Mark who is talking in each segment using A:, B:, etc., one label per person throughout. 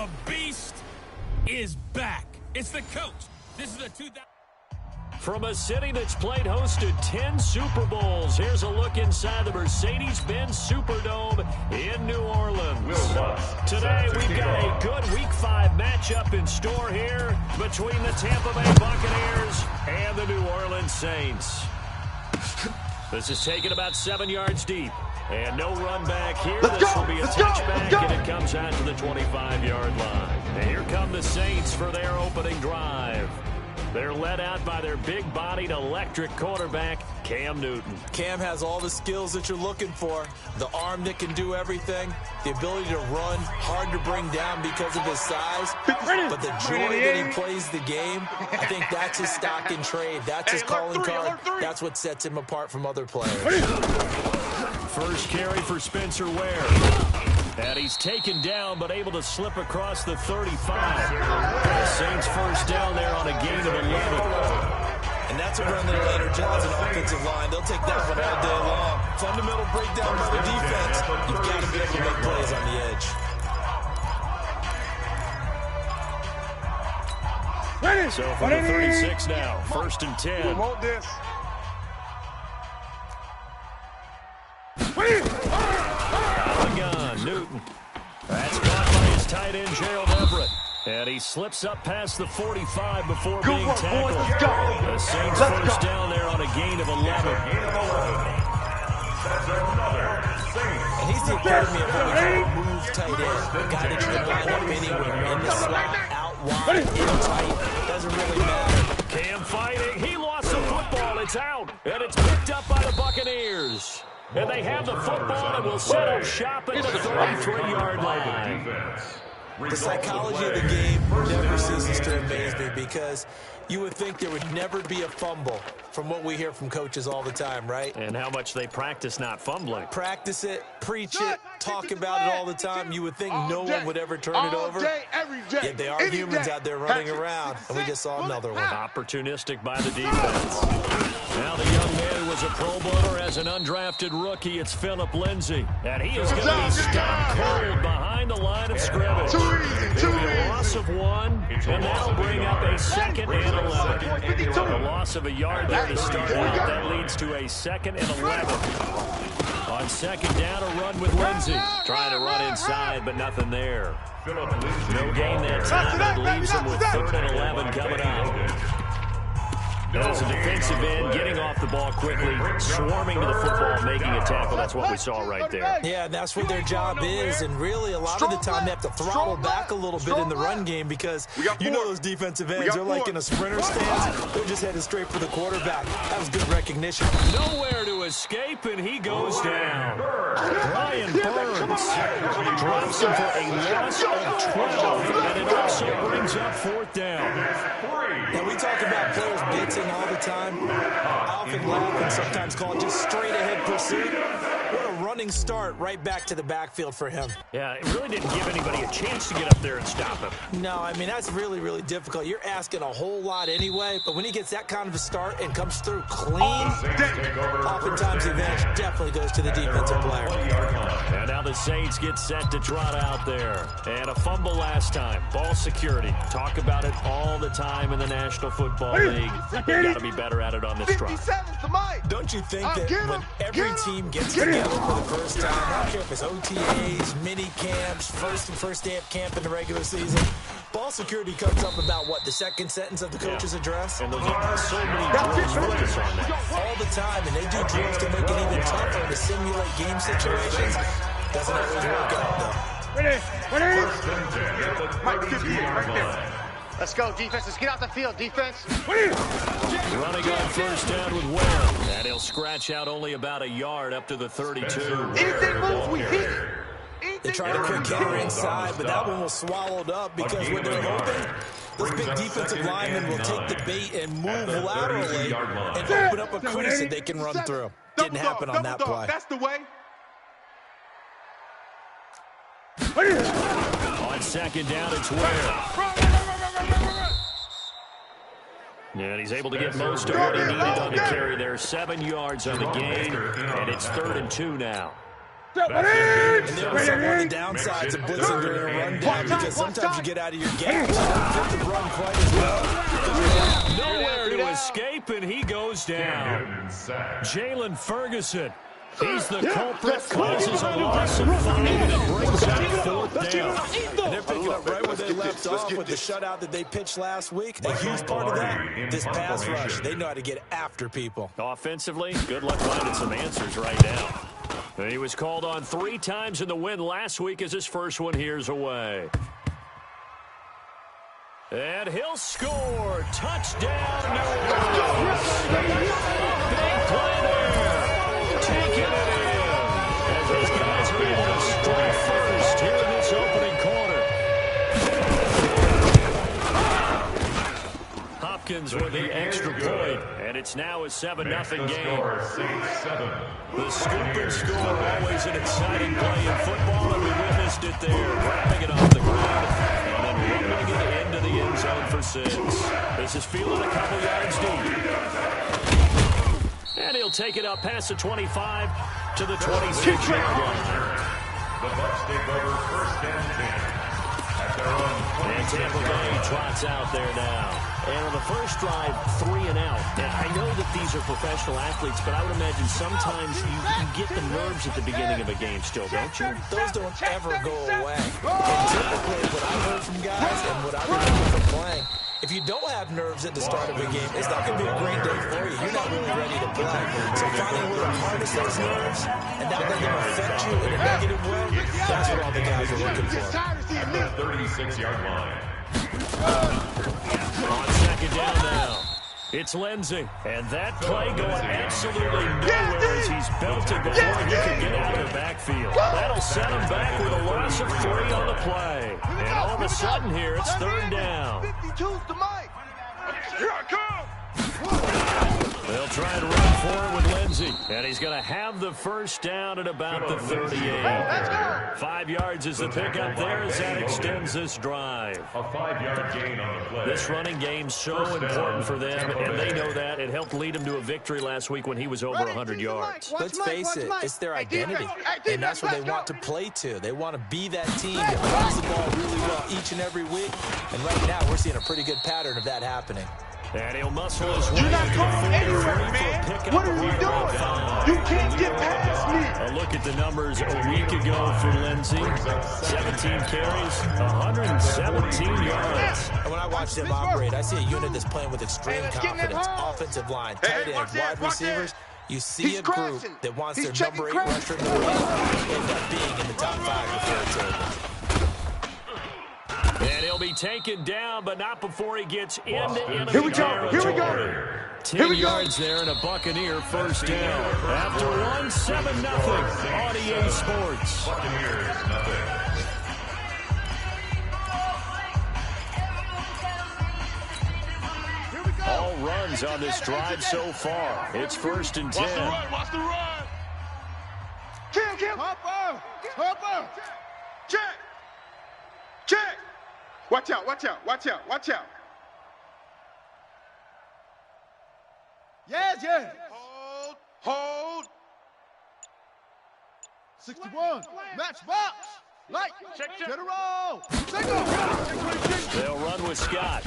A: The beast is back. It's the coach. This is the 2000.
B: From a city that's played host to 10 Super Bowls, here's a look inside the Mercedes-Benz Superdome in New Orleans. Today, we've got a good Week 5 matchup in store here between the Tampa Bay Buccaneers and the New Orleans Saints. This is taken about 7 yards deep. And no run back here. This will be a touchback, and it comes out to the 25-yard line. And here come the Saints for their opening drive. They're led out by their big-bodied electric quarterback, Cam Newton.
C: Cam has all the skills that you're looking for. The arm that can do everything, the ability to run, hard to bring down because of his size, but the joy that he plays the game, I think that's his stock in trade. That's his calling card. That's what sets him apart from other players.
B: First carry for Spencer Ware. And he's taken down, but able to slip across the 35. The Saints first down there on a gain of 11.
C: And that's a run that'll energize an offensive line. They'll take that one all day long. Fundamental breakdown by the defense. You've got to be able to make plays on the edge.
B: So from the 36 now, first and 10.
D: We want this.
B: Newton. That's caught by his tight end, Gerald Everett. And he slips up past the 45 before being tackled. The Saints first down there on a gain of 11.
C: And he's the epitome of what we call a move tight end. A guy that you can line up anywhere. In the slot, out wide, in tight. Doesn't really matter.
B: Cam fighting. He lost the football. It's out. And it's picked up by the Buccaneers. And they have the football and will settle shop at the 33-yard line.
C: The psychology of the game never ceases to amaze me because you would think there would never be a fumble from what we hear from coaches all the time, right?
B: And how much they practice not fumbling.
C: Practice it, preach it, talk about it all the time. You would think no one would ever turn it over. Yet they are humans out there running around, and we just saw another one.
B: Opportunistic by the defense. Now the young man who was a Pro Bowler as an undrafted rookie, it's Phillip Lindsay. And he is going to be stopped cold behind the line of scrimmage. It'll be a loss of 1, and that'll bring up a second and 11. The loss of a yard there to start out. That leads to a second and 11. On second down, a run with Lindsay. Trying to run inside, but nothing there. No gain that time. That leaves him with 3rd and 11 coming up. As a defensive end, getting off the ball quickly, swarming to the football, making a tackle. That's what we saw right there.
C: Yeah, that's what their job is, and really a lot of the time they have to throttle back a little bit in the run game because you know those defensive ends, they're like in a sprinter stance. They're just headed straight for the quarterback. That was good recognition.
B: Nowhere to escape, and he goes down. Brian Burns drops him for a loss of 12, and it also brings up 4th down.
C: Now, we talk about players blitzing all the time. I often laugh and sometimes call it just straight-ahead pursuit. What a running start right back to the backfield for him.
B: Yeah, it really didn't give anybody a chance to get up there and stop him.
C: No, I mean, that's really, really difficult. You're asking a whole lot anyway, but when he gets that kind of a start and comes through clean, oftentimes the advantage definitely goes to the defensive player.
B: And now the Saints get set to trot out there. And a fumble last time. Ball security. Talk about it all the time in the National Football League. They've got to be better at it on this drive.
C: Don't you think that when every team gets together for the first time, I don't care if it's OTAs, mini camps, first day of camp in the regular season, ball security comes up about what, the second sentence of the coach's address?
B: And those are so many drills focus on that.
C: All the time, and they do drills to make it even tougher to simulate game situations. Doesn't always work out, though.
D: Ready? Mike, 58 right there. Let's go, defense. Let's get out the field, defense.
B: Running on first down with Ware. And he'll scratch out only about a yard up to the 32.
D: Anything moves, we hit.
C: They try to quick counter inside, but that one was swallowed up because when they're hoping, those big defensive linemen will take the bait and move laterally and open up a crease that they can run through. Didn't happen on that play.
D: That's the way.
B: On second down, it's Ware. And he's able to get most of what he needed on the carry there. 7 yards on the gain, and it's 3rd and 2 now.
C: And there was some of the downsides of blitzing during a rundown because sometimes you get out of your game. You don't get to run quite as well.
B: Nowhere to escape, and he goes down. Jalen Ferguson. He's the culprit, causes a loss of 5, and it brings up 4th down.
C: And they're picking up right where they left off with the shutout that they pitched last week. A huge part of that, this pass rush. They know how to get after people.
B: Offensively, good luck finding some answers right now. He was called on 3 times in the win last week as his first one here's away. And he'll score. Touchdown, New Orleans. Big play there. Taking it in. As these guys are able to strike first here in this opening quarter. Hopkins with the extra point, and it's now a 7-0 game. The scoop and score, always an exciting play in football, and we witnessed it there, grabbing it off the ground and then rumbling it into the end zone for 6. This is fielded a couple yards deep. And he'll take it up past the 25 to the 26-yard line.
E: The Bucs take over 1st and 10 at their own 20.
B: And Tampa Bay trots out there now. And on the first drive, 3 and out. Now, I know that these are professional athletes, but I would imagine sometimes you get the nerves at the beginning of a game still, don't you?
C: Those don't ever go away. And typically, what I've heard from guys and what I remember from playing, if you don't have nerves at the start of a game, it's not going to be a great day for you. You're not really ready to play. So finding a way to harness those nerves and not let them affect you in a negative way, that's what all the guys are looking for.
E: At the 36-yard line.
B: On 2nd down now, it's Lindsey. And that play going absolutely nowhere as he's belted before he can get out of the backfield. That'll set him back with a loss of 3 on the play. And all of a sudden here, it's 3rd down.
D: 52's the mic. Here I come.
B: They'll try and run for it with Lindsey. And he's going to have the first down at about the 38. 5 yards is the pickup there as that extends this drive.
E: A 5-yard gain on the play.
B: This running game's so important for them, and they know that. It helped lead him to a victory last week when he was over 100 yards.
C: Let's face it, it's their identity, and that's what they want to play to. They want to be that team that runs the ball really well each and every week, and right now we're seeing a pretty good pattern of that happening.
B: And he'll muscle his way.
D: You're not going anywhere, man. What are you doing? You can't get past me.
B: A look at the numbers a week ago for Lindsey. 17 carries, 117 yards.
C: And when I watch them operate, I see a unit that's playing with extreme confidence. Offensive line, tight ends, wide receivers. You see a group that wants their number 8 rusher in the league end up being in the top 5 before it's over.
B: And he'll be taken down, but not before he gets into enemy territory.
D: Here we go.
B: 10 yards there and a Buccaneer first down. After 1, 7-0 on EA Sports.
E: Buccaneers, nothing.
B: All runs on this drive so far. It's 1st and 10.
D: Watch the run. Kill. Hopper. Check. Watch out. Yes. Hold. 61. Match box. Light. Check. Get a roll.
B: They'll run with Scott.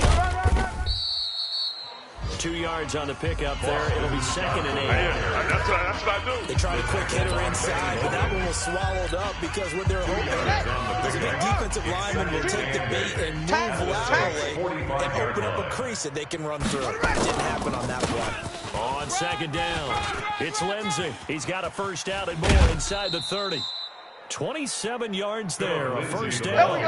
B: 2 yards on the pickup there. It'll be 2nd and 8.
D: That's what I do.
C: They tried a quick hitter inside, but that one was swallowed up because what they're hoping is a big defensive lineman will take the bait and move laterally and open up a crease that they can run through. It didn't happen on that play.
B: On 2nd down, it's Lindsey. He's got a first down and more inside the 30. 27 yards there, a first down.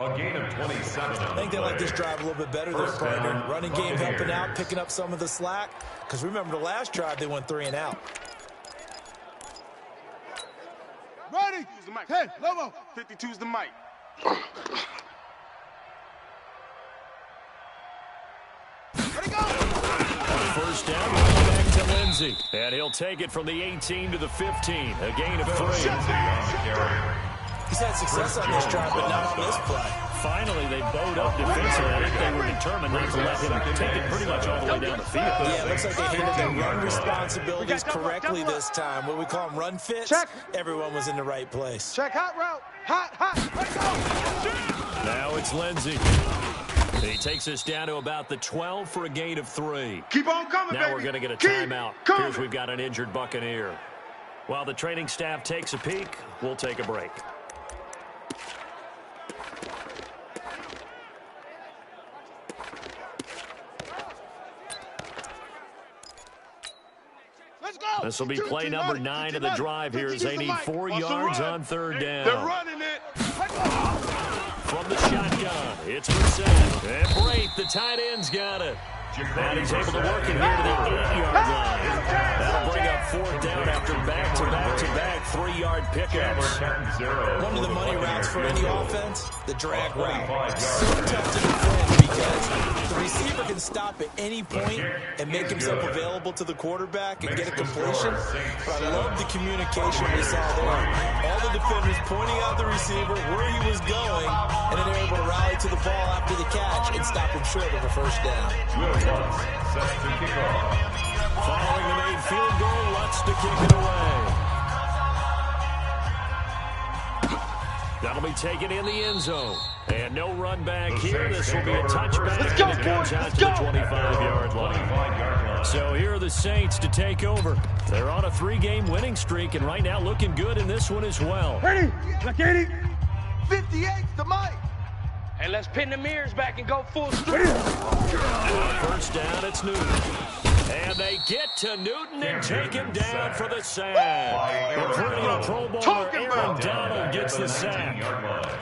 E: A gain of 27.
C: I think they like this drive a little bit better than partner. Running game helping out, picking up some of the slack. Because remember the last drive, they went 3 and out.
D: Ready. Hey, Lobo. 52's the mic. Ready, go.
B: First down, back to Lindsey. And he'll take it from the 18 to the 15. A gain of 3.
C: He's had success on this drive, but not on this play.
B: finally they bowed up defensively. I think they were determined not to let him take it pretty much all the way down the field.
C: Yeah, it looks like they handled their run responsibilities correctly this time. What we call them run fits.
D: Check.
C: Everyone was in the right place.
D: Check hot route. Hot. Let's go.
B: Now it's Lindsey. He takes us down to about the 12 for a gain of 3.
D: Keep on coming,
B: now
D: baby.
B: We're going to get a
D: Keep
B: timeout.
D: coming.
B: Here's we've got an injured Buccaneer. While the training staff takes a peek, we'll take a break.
D: Let's go.
B: This will be play number 9 of the drive here as they need 4 yards on third down.
D: They're running it.
B: From the shotgun, it's Brissett. And Braith, the tight end's got it. And he's able to work it here to the 8-yard line. That'll bring up 4th down after back-to-back 3-yard pickups.
C: One of the money routes for any offense, the drag route. So tough to defend because the receiver can stop at any point and make himself available to the quarterback and get a completion. But I love the communication we saw there. All the defenders pointing out the receiver, where he was going, and then they're able to rally to the ball after the catch and stop him short of a first down.
B: Following the made field goal, Lutz to kick it away. That'll be taken in the end zone. And no run back here. This will be a touchback, and it comes out to the 25-yard line. So here are the Saints to take over. They're on a 3-game winning streak, and right now looking good in this one as well.
D: Ready? Look at it. 58 to Mike.
F: And let's pin the mirrors back and go full strength.
B: First down, it's Newton. And they get to Newton and take him down for the sack. The perennial Pro Bowler Aaron Donald gets the sack.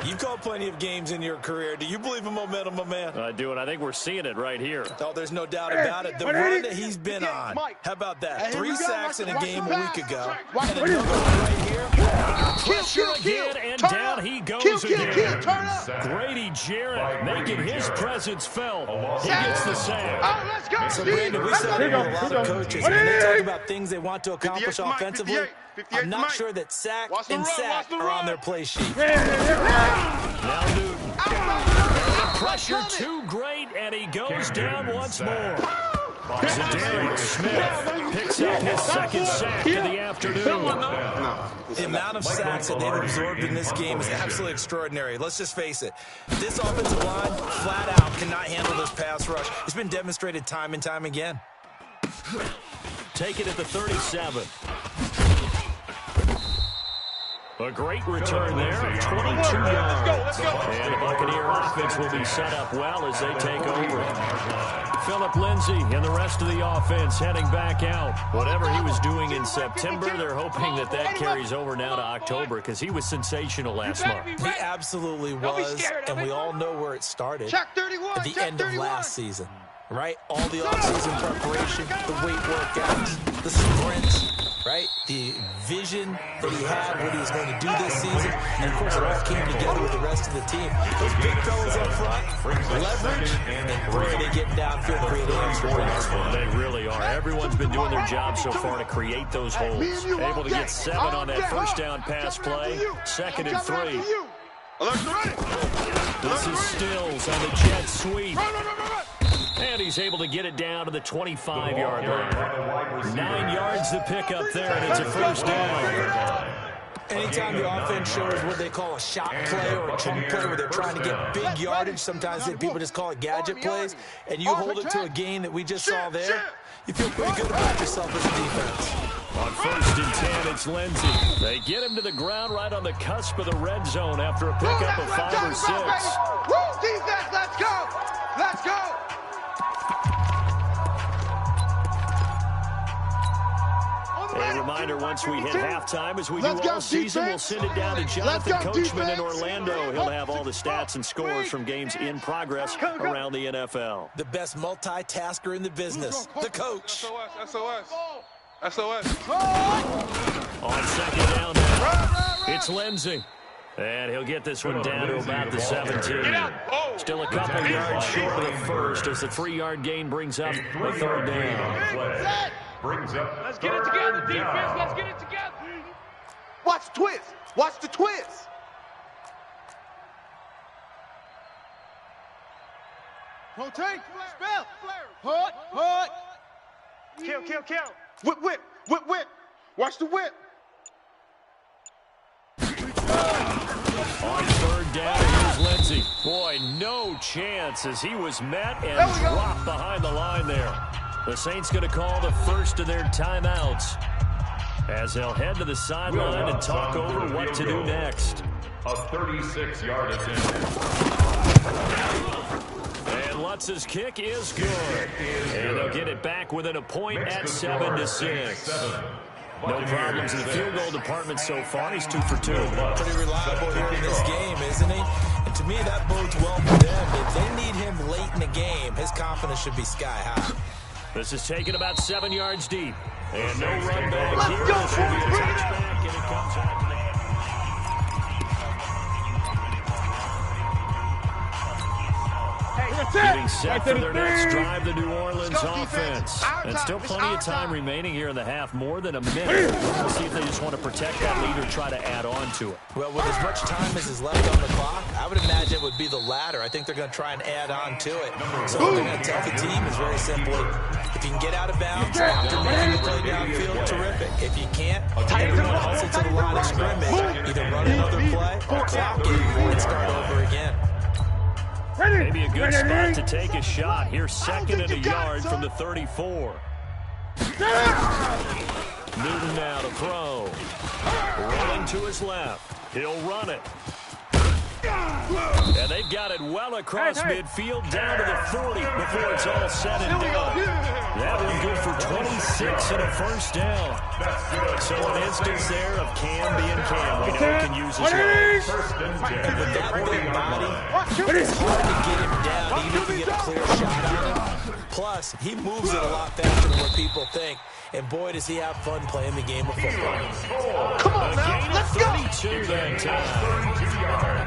C: You've called plenty of games in your career. Do you believe in momentum, my man?
B: I do, and I think we're seeing it right here.
C: Oh, there's no doubt about it. The run that he's been on. How about that? 3 sacks in a game a week ago. And another one right here.
B: Pressure again, and down he goes again. Grady Jarrett making his presence felt. He gets the sack.
D: Oh, let's go.
C: So, Brandon, we said it with a lot of coaches. When they talk about things they want to accomplish offensively, I'm not sure that sack and sack are on their play sheet.
B: Now Newton. Pressure too great, and he goes down once more. Zadarius Smith picks up his second sack of the afternoon.
C: The amount of sacks that they've absorbed in this game is absolutely extraordinary. Let's just face it. This offensive line, flat out, cannot handle this pass rush. It's been demonstrated time and time again.
B: Take it at the 37. A great return there, 22 yards. And the Buccaneer offense will be set up well as they take over. Philip Lindsay and the rest of the offense heading back out. Whatever he was doing in September, they're hoping that that carries over now to October because he was sensational last month.
C: He absolutely was, and we all know where it started. At the end of last season, right? All the offseason preparation, the weight workouts, the sprints, right? The vision that he had, what he was going to do this season, and of course it all came together with the rest of the team. Those big fellas up front, leverage, and really getting downfield and creating extra points.
B: They really are. Everyone's been doing their job so far to create those holes. Able to get 7 on that first down pass play, 2nd and 3. This is Stills on the jet sweep. And he's able to get it down to the 25-yard line. 9 yards to pick up there, and it's a first down.
C: Anytime the offense shows what they call a shot play or a chunk play where they're trying to get big yardage, sometimes people just call it gadget plays, and you hold it to a gain that we just saw there, you feel pretty good about yourself as a defense.
B: On 1st and 10, it's Lindsey. They get him to the ground right on the cusp of the red zone after a pickup of 5 or 6.
D: Woo, defense, let's go. Let's go.
B: A reminder, once we hit halftime, as we do all season, we'll send it down to Jonathan Coachman in Orlando. He'll have all the stats and scores from games in progress around the NFL.
C: The best multitasker in the business, the coach.
F: SOS.
B: On 2nd down now, it's Lindsey. And he'll get this one down to about the 17. Still a couple yards short of the first as the 3-yard gain brings up a 3rd down.
F: Let's get it together, defense. Let's get it together.
D: Watch the twist. Watch the twist. Rotate. Spell. Hut. Kill. Whip. Watch the whip.
B: On third down, here's Lindsey. Boy, no chance as he was met and dropped behind the line there. The Saints going to call the first of their timeouts as they'll head to the sideline and talk over what to do next.
E: A 36-yard attempt.
B: And Lutz's kick is good. And they'll get it back within a point at 7-6. No problems in the field goal department so far. He's 2 for 2.
C: Pretty reliable here in this game, isn't he? And to me, that bodes well for them. If they need him late in the game, his confidence should be sky high.
B: This is taken about 7 yards deep. And no run back here. This will be a touchback, and it comes out to the... Getting set for their next drive, the New Orleans offense. And still plenty of time remaining here in the half, more than a minute. We'll see if they just want to protect that lead or try to add on to it.
C: Well, with as much time as is left on the clock, I would imagine it would be the latter. I think they're going to try and add on to it. So what they're going to tell the team is very simply, if you can get out of bounds after making the play downfield, terrific. If you can't, everyone hustle to the line of scrimmage. Either run another play or clock it and start over again.
B: Maybe a good spot to take a shot. Here's second and a yard from the 34. Newton now to throw. Running to his left. He'll run it. And they've got it well across midfield down to the 40 before it's all said and done. That one good for 26 and a first down. So an instance there of Cam being Cam. We know he can use his legs.
C: With that big body, it's hard to get him down even if you get a clear shot on him. Plus, he moves it a lot faster than what people think. And boy, does he have fun playing the game of football.
D: Come on now, let's go.
B: 32 that time.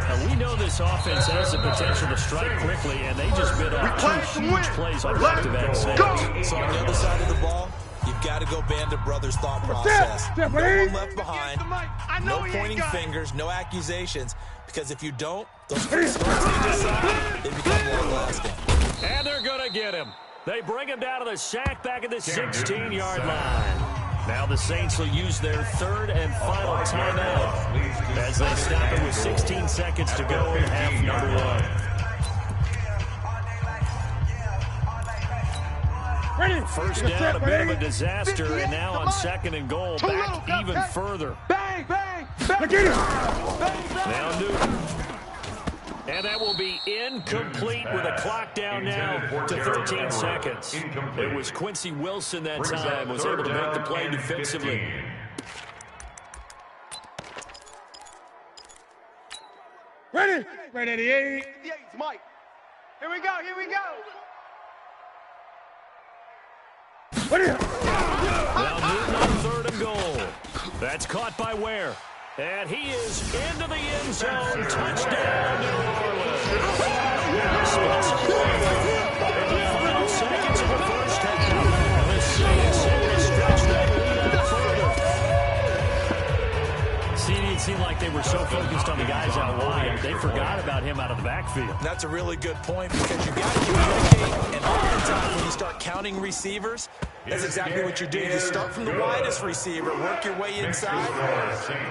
B: Now, we know this offense has the potential to strike quickly, and they just bit off 2 huge plays on back-to-back saves.
C: So on the other side of the ball, you've got to go Band of Brothers thought process. No one left behind, no pointing fingers, no accusations, because if you don't, those first starts they decide, they become long lasting.
B: And they're going to get him. They bring him down to the sack back at the 16-yard line. Now the Saints will use their third and final timeout as they stop it with 16 seconds to go in half number 1. First down, a bit of a disaster, and now on second and goal, back even further.
D: Bang.
B: Now Newton. And that will be incomplete with a clock down now to 13 seconds. It was Quincy Wilson that time was able to make the play defensively.
D: Ready, 88. Mike. Here we go.
B: Now Newton on third and goal. That's caught by Ware. And he is into the end zone. Touchdown, New Orleans. Final seconds of the first half. The Saints able to stretch that lead even further. See, it seemed like they were so focused on the guys out wide, they forgot about him out of the backfield.
C: That's a really good point because you've got to communicate. And oftentimes when you start counting receivers, that's exactly what you do. You start from the widest receiver, work your way inside.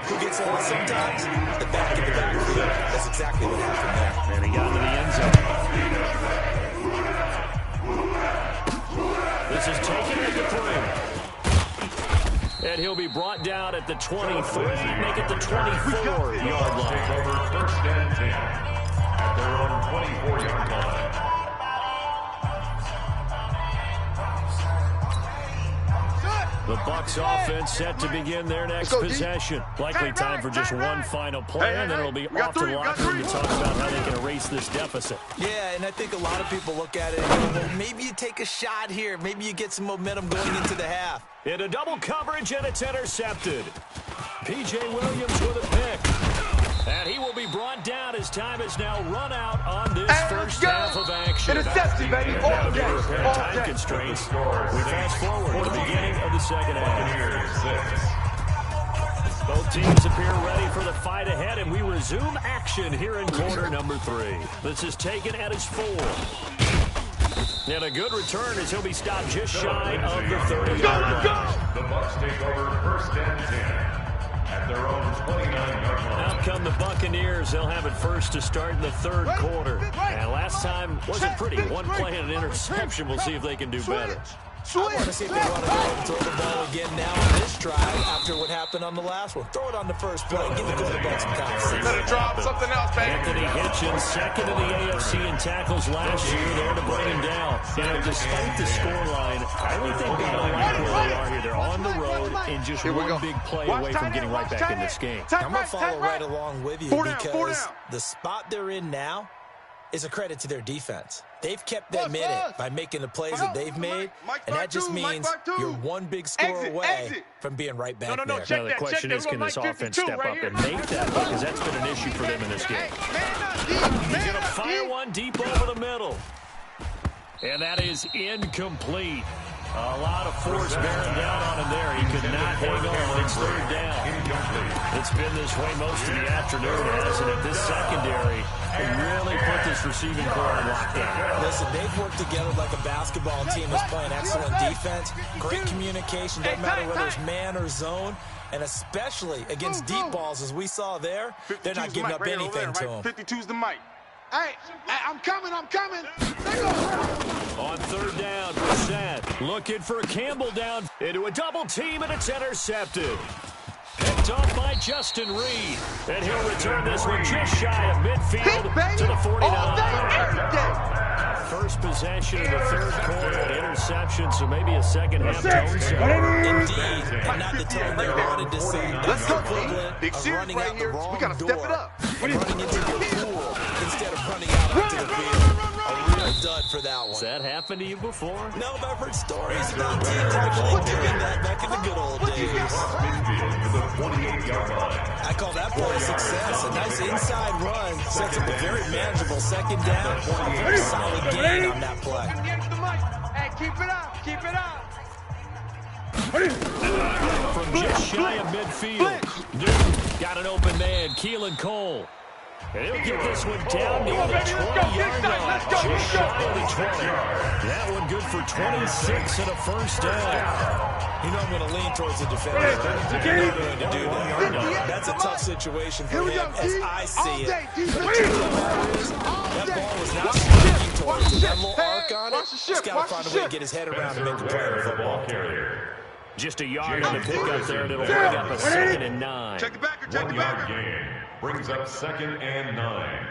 C: Who gets on sometimes? The back of the backfield. That's exactly what happened there.
B: And he got into the end zone. This is taken at the 3. And he'll be brought down at the 23, make it the 24-yard line.
E: First and 10 at their own 24-yard line.
B: The Bucs offense set to begin their next possession. Likely time for just one final play, and then it'll be off to the locker room to talk about how they can erase this deficit.
C: Yeah, and I think a lot of people look at it and go, well, maybe you take a shot here. Maybe you get some momentum going into the half.
B: In a double coverage, and it's intercepted. P.J. Williams with a pick. And he will be brought down as time is now run out on this first half of action.
D: Intercepted, baby. All day.
B: Time constraints. We fast forward to the beginning of the second half. Both teams appear ready for the fight ahead, and we resume action here in quarter number 3. This is taken at its 4. And a good return as he'll be stopped just shy of the 30-yard line.
E: The Bucs take over first and 10 at their own 29-yard line.
B: Out come the Buccaneers. They'll have it first to start in the third quarter. And last time wasn't pretty. One play and an interception. We'll see if they can do better.
C: I want to see if they want to go ahead and throw the ball again now on this drive after what happened on the last one. Throw it on the first play. Give the quarterback some time.
F: Better drop something else, baby.
B: Anthony Hitchens, second in the AFC in tackles last year, there to bring him down. Despite the scoreline, I think they've got to like where they are here. They're on the road and just one big play away from getting right back in this game.
C: I'm going to follow right along with you because the spot they're in now is a credit to their defense. They've kept them in it by making the plays that they've made, and that just means you're one big score away from being right back there.
B: Now the question is, can this offense step up and make that, because that's been an issue for them in this game. He's going to fire one deep over the middle. And that is incomplete. A lot of force bearing down on him there. He could not hang on. It's third down. It's been this way most of the afternoon, hasn't it? This secondary really put this receiving core on lockdown.
C: Listen, they've worked together like a basketball team that's playing excellent defense. Great communication, doesn't matter whether it's man or zone. And especially against deep balls, as we saw there, they're not giving up anything to them.
F: 52's the mic.
D: Hey, I'm coming.
B: On third down, Brissett looking for Campbell down into a double team, and it's intercepted. Picked off by Justin Reed. And he'll return this one just shy of midfield to the 49. First possession of the third quarter, an interception, so maybe a second-half tone setter.
C: Indeed, and not the tone they wanted to see. That's the equivalent of running out the wrong door and running into your pool instead of running out onto the field. A real dud for that one.
B: Has that happened to you before?
C: No, but I've heard stories about teams actually doing that back in the good old days. I call that play a success. A nice inside run sets up a very manageable second down. A very solid gain on that play.
F: Hey, keep it up.
B: From just shy of midfield, Newton got an open man, Keelan Cole. And he'll get this one down near the 20-yard line. Just shy of the 20. That one good for 26 and a first down.
C: You know I'm going to lean towards the defender. They're not going to do that. That's a tough situation for him, as I see it. But the truth of the matter is, that ball was not striking towards him. That little arc on it, he's got to find a way to get his head around and make the play of the football.
B: Just a yard on the pickup there, and it'll bring up a 2nd and 9.
F: Check the backer.
E: 1 yard gain brings up 2nd and 9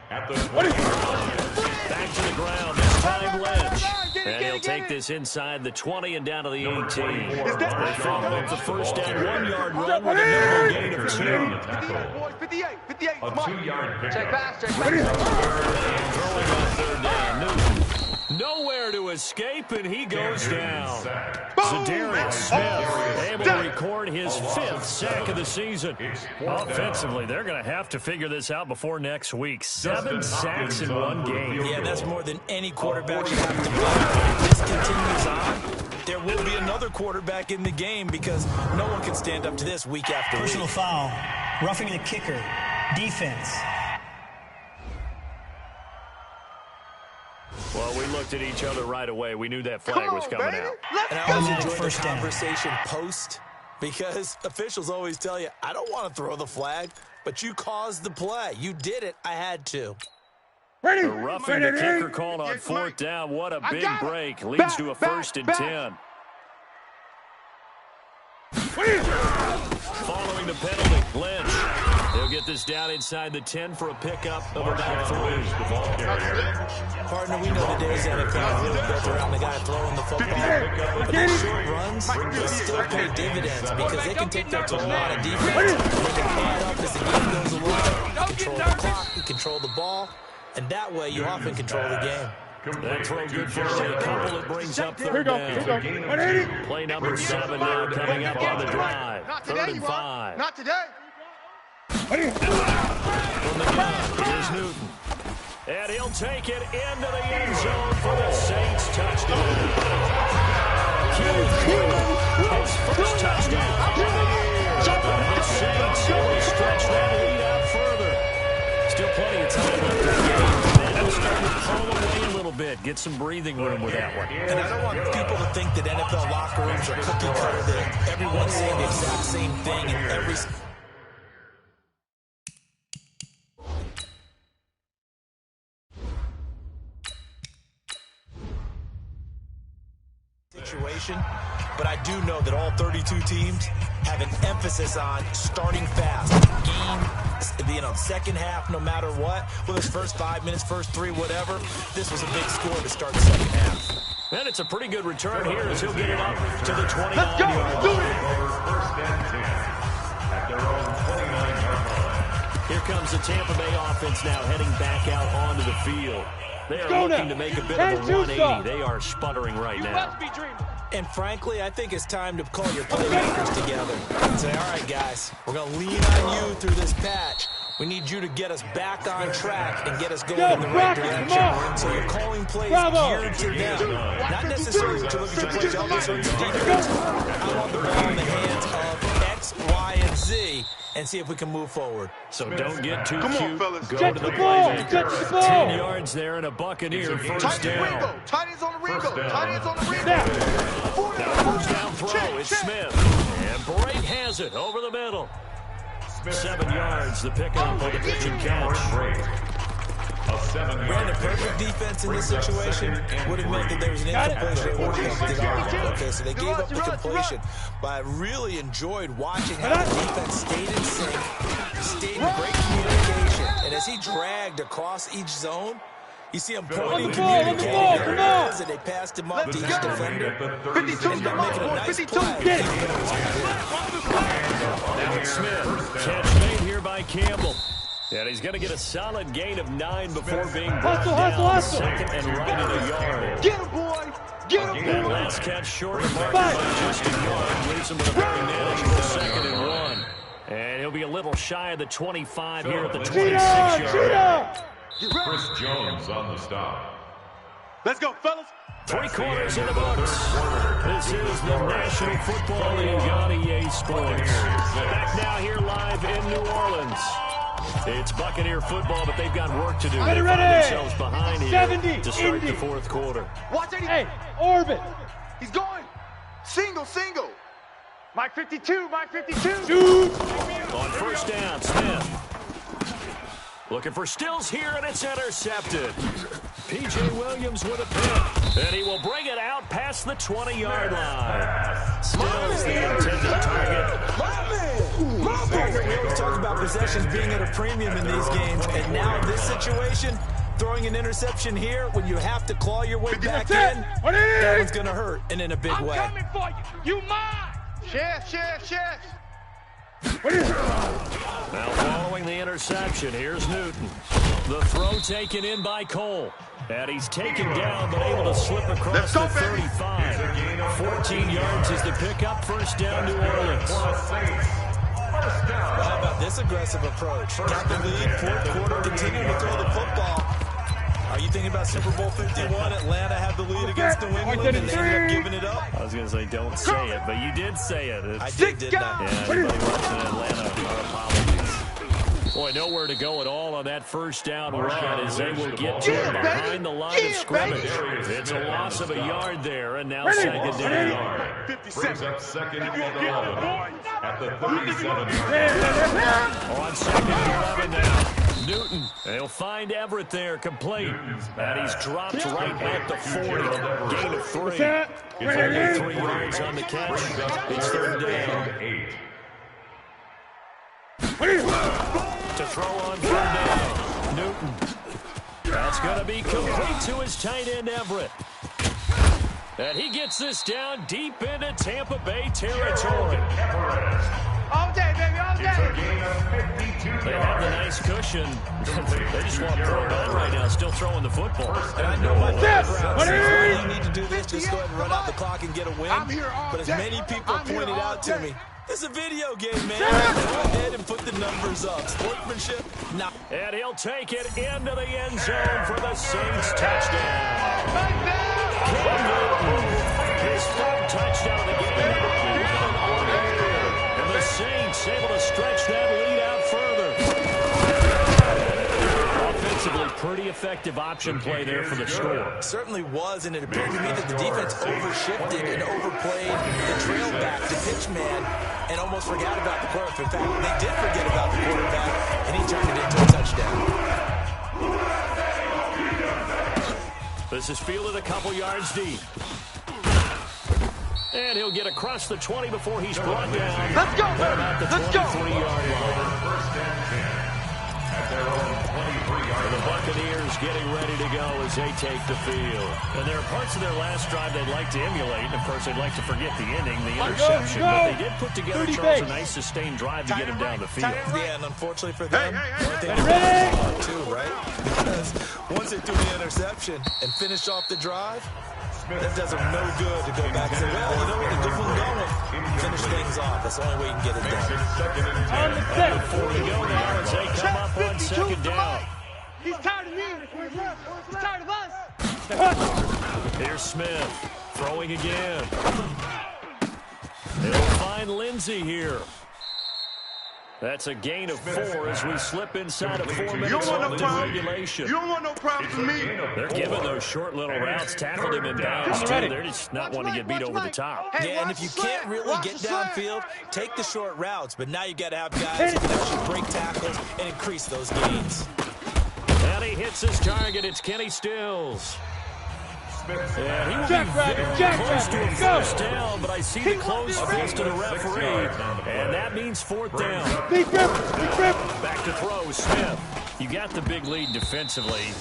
E: at the 20-yard line.
B: Back to the ground, this time Lynch. And he'll take this inside the 20 and down to the 18. They follow up the first down 1-yard run with a minimal gain of 2.
F: 58.
E: A 2-yard pickup.
D: Check pass.
B: Throwing on third down, Newton. Nowhere to escape, and he goes down. Zadarius Smith able to record his 5th sack of the season. Offensively, they're going to have to figure this out before next week. 7 sacks in one game.
C: Yeah, that's more than any quarterback should have to do. If this continues on, there will be another quarterback in the game because no one can stand up to this week after week.
G: Personal foul, roughing the kicker, defense.
B: Well, we looked at each other right away. We knew that flag was coming out.
C: And I always enjoy the conversation post because officials always tell you, I don't want to throw the flag, but you caused the play. You did it. I had to.
B: The roughing the kicker called on 4th down. What a big break. Leads to a 1st and 10. Following the penalty, Lynch. They'll get this down inside the 10 for a pickup of about 3.
C: Partner, we know the days that are really built around the guy throwing the football. But these short runs, they still pay dividends because they can take that to a lot of defense. They can add up as the game goes along. Control the clock, control the ball, and that way you often control the game.
B: That throw good for a couple. It brings up third down. Play number 7 now coming up on the drive. 3rd and 5.
D: Not today.
B: From the gun, here's Newton. And he'll take it into the end zone for the Saints touchdown. His first touchdown of the year. The Saints will stretch that lead out further. Still plenty of time left in the game. And they'll start to pull away a little bit. Get some breathing room with that one.
C: And I don't want people to think that NFL locker rooms are cookie cutter, that everyone's saying the exact same thing in every situation, but I do know that all 32 teams have an emphasis on starting fast. Game, second half, no matter what, whether it's first 5 minutes, first 3, whatever, this was a big score to start the second half.
B: And it's a pretty good return here as he'll get it up to the 29-yard line. Here comes the Tampa Bay offense now heading back out onto the field. They are looking to make a bit of a 180. They are sputtering right now.
C: And frankly, I think it's time to call your playmakers together and say, all right, guys, we're going to lean on you through this patch. We need you to get us back on track and get us going in the right direction. So you're calling plays geared to them. Not necessarily to look at your plays. I'll listen to defense. I want the ball in the hands of X, Y, and Z and see if we can move forward.
B: So don't get too cute.
D: On, fellas.
B: Go
D: Get
B: to the
D: ball.
B: playmaker.
D: Get the ball.
B: 10 yards there and a Buccaneer first down.
D: Tight ends on the Ringo. Tight ends on the Ringo.
B: Now first down throw. It's Smith. And Bray has it over the middle. 7 yards, the pickup on the pitch and catch.
C: Brandon, perfect defense in this situation would have meant that there was an incompletion. It would have helped it out. Okay, so they gave up the completion. But I really enjoyed watching how the defense stayed in sync, stayed in great communication. And as he dragged across each zone, you see him pointing, communicating areas, and they passed him up to each defender.
D: 52
C: Ended up making a nice play.
B: Now it's Smith. Catch made here by Campbell. And he's going to get a solid gain of 9 before being brought down second and right at a yard.
D: Get him, boy! Get him!
B: That last catch short of mark by just a yard. Leaves him with a very manageable 2nd and 1. And he'll be a little shy of the 25 here at the 26-yard line.
E: Chris Jones on the stop.
D: Let's go, fellas!
B: 3 quarters in the books. This is the National Football League on EA Sports. Back now here live in New Orleans. It's Buccaneer football, but they've got work to do. They find themselves behind here to start the 4th quarter.
D: Watch it!
F: Hey, orbit!
D: He's going! Single! Mike 52! Mike 52!
F: Shoot!
B: On first down, Smith. Looking for Stills here, and it's intercepted. P.J. Williams with a pick, and he will bring it out past the 20-yard line. Stills the intended target.
C: We always talk about possessions being at a premium in these games, and now in this situation, throwing an interception here when you have to claw your way back in, that one's going to hurt, and in a big way.
F: I'm coming for you. You mine!
D: Chef!
B: Now following the interception, here's Newton. The throw taken in by Cole. And he's taken down, but able to slip across the 35. 14 yards is the pickup. First down, New Orleans.
C: How about this aggressive approach? Got the lead, 4th quarter, continuing to throw the football. Are you thinking about Super Bowl 51? Atlanta had the lead against New England, and they ended up giving it up?
B: I was going to say, don't say it, but you did say it.
C: I did, didn't I?
B: Yeah, everybody watching Atlanta, our apologies. Boy, nowhere to go at all on that first down run as they will get to it behind the line of scrimmage. It's a loss of a yard there, and now second down.
E: Brings up 2nd and 11 at the 37.
B: On 2nd and 11 now. Newton, they'll find Everett there, complete. And he's dropped right at the 40. Gain of 3. It's only 3 yards on the catch. It's 3rd down.
E: 8.
B: To throw on 3rd down. Newton. That's going to be complete to his tight end, Everett. And he gets this down deep into Tampa Bay territory.
D: All day, baby, all day!
B: They have the nice cushion. They just want to throw it on right now, still throwing the football.
C: And I know my background says you need to do this, just go ahead and run out the clock and get a win. But as many people pointed out to me, it's a video game, man. Go ahead and put the numbers up. Sportsmanship, nah.
B: And he'll take it into the end zone for the Saints touchdown. Cam Newton, his 3rd touchdown of the game. And the Saints able to stretch that lead out further. Offensive Defensively, pretty effective option play there for the score.
C: Certainly was, and it appeared to me that the defense overshifted and overplayed the trail back, the pitch man, and almost forgot about the quarterback. In fact, they did forget about the quarterback, and he turned it into a touchdown.
B: This is fielded a couple yards deep. And he'll get across the 20 before he's brought down.
D: Let's go!
B: About the 23-yard line.
E: At their own 23-yard
B: The Buccaneers getting ready to go as they take the field. And there are parts of their last drive they'd like to emulate. And, of course, they'd like to forget the inning, the interception. But they did put together, Charles, a nice sustained drive to get him down the field.
C: Yeah, and unfortunately for them, they too, right? Because once they threw the interception and finished off the drive, that does them no good to go back and say, well, you know what, the good one going. Finish things off. That's the only way you can get it done.
B: Before we go now as they come up on second down.
F: He's tired of me. He's tired of us.
B: Here's Smith throwing again. They'll find Lindsey here. That's a gain of 4 as we slip inside of 4 minutes of regulation.
D: You don't want no problems with me.
B: They're giving those short little routes. Tackled him in bounds, too. They're just not wanting to get beat over the top.
C: Yeah, and if you can't really get downfield, take the short routes. But now you got to have guys who can actually break tackles and increase those gains.
B: And he hits his target. It's Kenny Stills. And he will be very close to a first down, but I see the closed fist of the referee, and that means 4th down. Back to throw, Smith. You got the big lead defensively.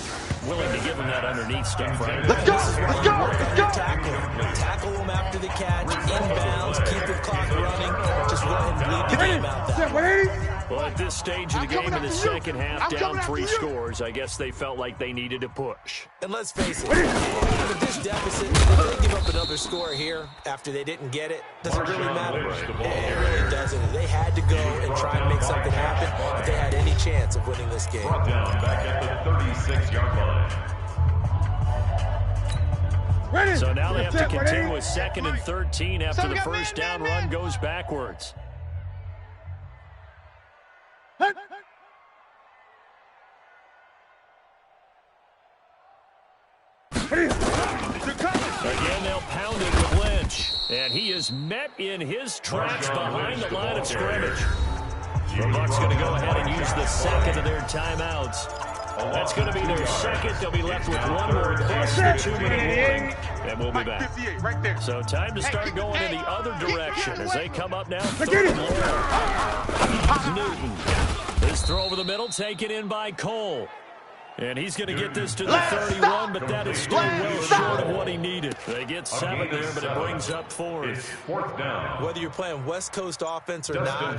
B: Willing to give him that underneath stuff, right?
D: Let's go! Let's go! Let's go!
C: Tackle them after the catch, inbounds, keep the clock running, just go ahead and bleed the game out that way.
B: Well, at this stage of the game in the second half, down 3 scores, I guess they felt like they needed to push.
C: And let's face it, with this deficit, if they give up another score here after they didn't get it, does it really matter? It really doesn't. They had to go and try and make something happen if they had any chance of winning this game.
E: brought down back at the 36-yard line.
B: So now they have to continue with 2nd and 13 after the first down run goes backwards. Again, they'll pound it with Lynch. And he is met in his tracks behind the line of scrimmage. The Bucs going to go ahead and use the second of their timeouts. That's going to be their second. They'll be left with 1 more plus the 2-minute warning. And we'll be back. So time to start going in the other direction as they come up now. 3rd and long. Newton. This throw over the middle taken in by Cole. And he's going to get this to the 31, but that is still well short of what he needed. They get 7 there, but it brings up 4.
E: It's 4th down.
C: Whether you're playing West Coast offense or not,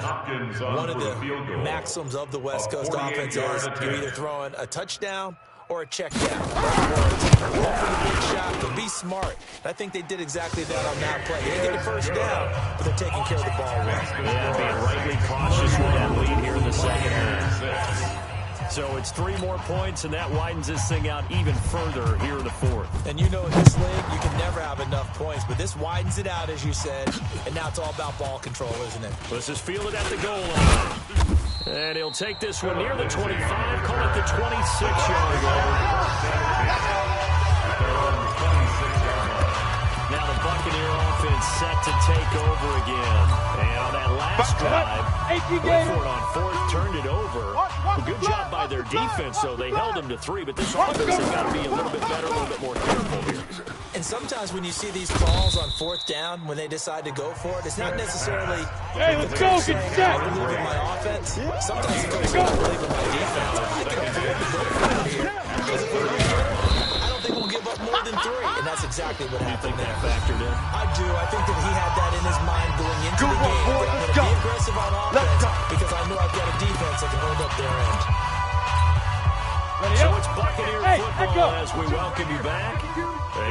C: one of the maxims of the West Coast offense is you're either throwing a touchdown or a check down. Go for the big shot, but be smart. I think they did exactly that on that play. They didn't get the first down, but they're taking care of the ball well.
B: Yeah, being rightly cautious with that lead here in the second half. So it's 3 more points, and that widens this thing out even further here in the 4th.
C: And you know in this league, you can never have enough points, but this widens it out, as you said, and now it's all about ball control, isn't it?
B: This is fielded at the goal line. And he'll take this one near the 25, call it the 26-yard line. Now the Buccaneer offense set to take over again. And on that last drive, Woodford on 4th turned it over. A good job by their defense, though. They held them to 3, but this offense has got to be a little bit better, a little bit more careful here.
C: And sometimes when you see these calls on 4th down, when they decide to go for it, it's not necessarily the coach saying, I believe in my offense. Sometimes the coach saying, I believe in my defense. I can afford to go for it here. Because if we're I don't think we'll give up more than 3. And that's exactly what happened there.
B: Factored in?
C: I do. I think that he had that in his mind going into the game. I'm going to be aggressive on offense because I know I've got a defense that can hold up their end.
B: So it's Buccaneer football as we welcome you back.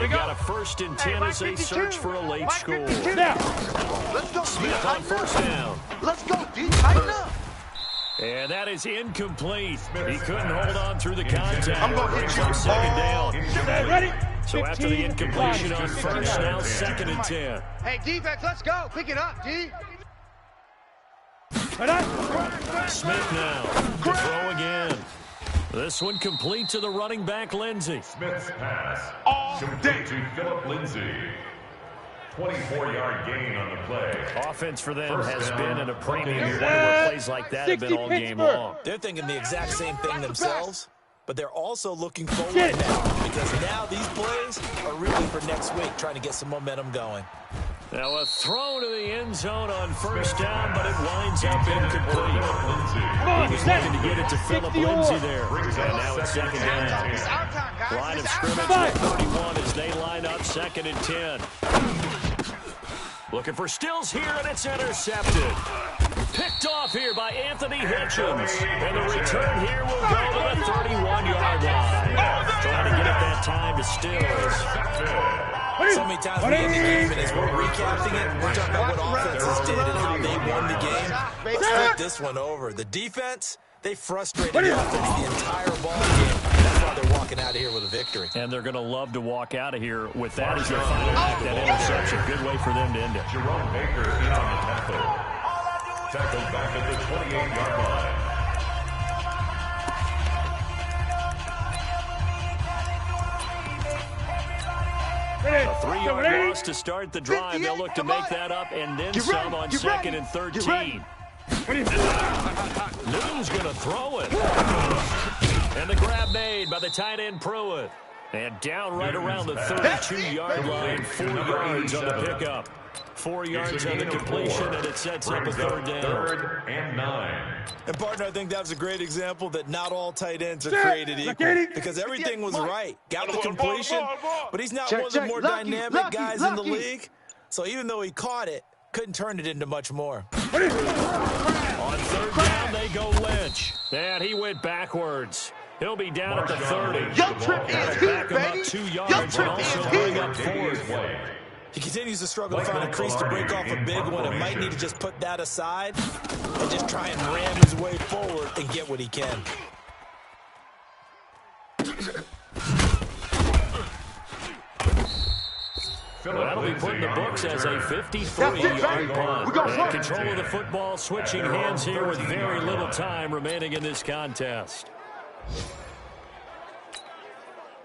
B: They got a 1st and 10 as they search for a late score.
D: Let's go,
B: Smith on 1st down.
D: Let's go, D. Tighten up.
B: And that is incomplete. He couldn't hold on through the contact.
D: I'm going to hit you.
B: 2nd down.
D: Ready?
B: So after the incompletion on 1st, now 2nd and 10.
D: Hey, defense, let's go. Pick it up, D.
B: Smith now to throw again. This one complete to the running back, Lindsey.
E: Smith's pass. Complete to Philip Lindsey. 24-yard gain on the play.
B: Offense for them has been in a premium where plays like that have been all game long.
C: They're thinking the exact same thing themselves, but they're also looking forward now because now these plays are really for next week, trying to get some momentum going.
B: Now a throw to the end zone on first down, but it winds up incomplete. He was looking to get it to Philip Lindsey there. And now it's second down. Line of scrimmage at 31 as they line up 2nd and 10. Looking for Stills here, and it's intercepted. Picked off here by Anthony Hitchens. And the return here will go to the 31-yard line. Trying to get it that time to Stills.
C: So many times we end the game, and as we're recapping it, we're talking about what offenses did and how they won the game. Let's flip this one over. The defense, they frustrated the offense the entire ball game. That's why they're walking out of here with a victory.
B: And they're going to love to walk out of here with that as their final act, that interception. Good way for them to end it.
E: Jerome Baker in on the tackle. Tackled back at the 28-yard line.
B: A 3-yard loss to start the drive. They'll look to make that up and then some on 2nd and 13. Newton's going to throw it. And the grab made by the tight end Pruitt. And down right around the 32-yard line, 4 yards on the pickup. 4 yards on the completion, and it sets up a 3rd down.
E: 3rd and 9.
C: And, partner, I think that was a great example that not all tight ends are created equal. Because everything was right. Got the completion, but he's not one of the more dynamic guys in the league. So even though he caught it, couldn't turn it into much more.
B: On 3rd down, they go Lynch. And he went backwards. He'll be down at the 30.
D: Young Trip is here, baby.
B: Up 2 yards and also bring up 4th.
C: He continues to struggle to find a crease to break off a big one and might need to just put that aside and just try and ram his way forward and get what he can.
B: That'll be put in the books as a 53-yard punt. And control of the football, switching hands here with very little time remaining in this contest.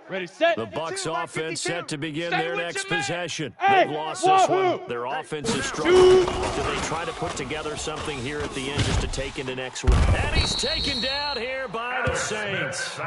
F: Ready, set.
B: The Bucs offense set to begin their next possession. They've lost this one. Their offense is struggling. Do they try to put together something here at the end just to take into next week? And he's taken down here by the Saints.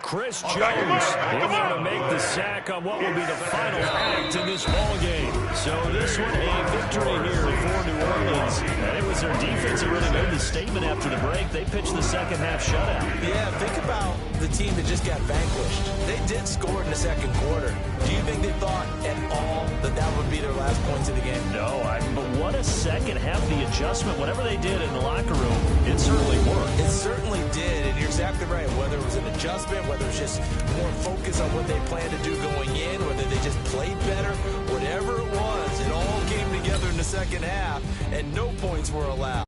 B: Chris Jones will want to make the sack on what will be the final act in this ball game. So this one a victory here for New Orleans. And it was their defense that really made the statement after the break. They pitched the second half shutout.
C: Yeah, think about the team that just got vanquished. They did score in the 2nd quarter. Do you think they thought at all that that would be their last points of the game?
B: No, but what a second half, the adjustment, whatever they did in the locker room, it certainly worked.
C: It certainly did, and you're exactly right. Whether it was an adjustment, whether it was just more focus on what they planned to do going in, whether they just played better, whatever it was, it all came together in the second half, and no points were allowed.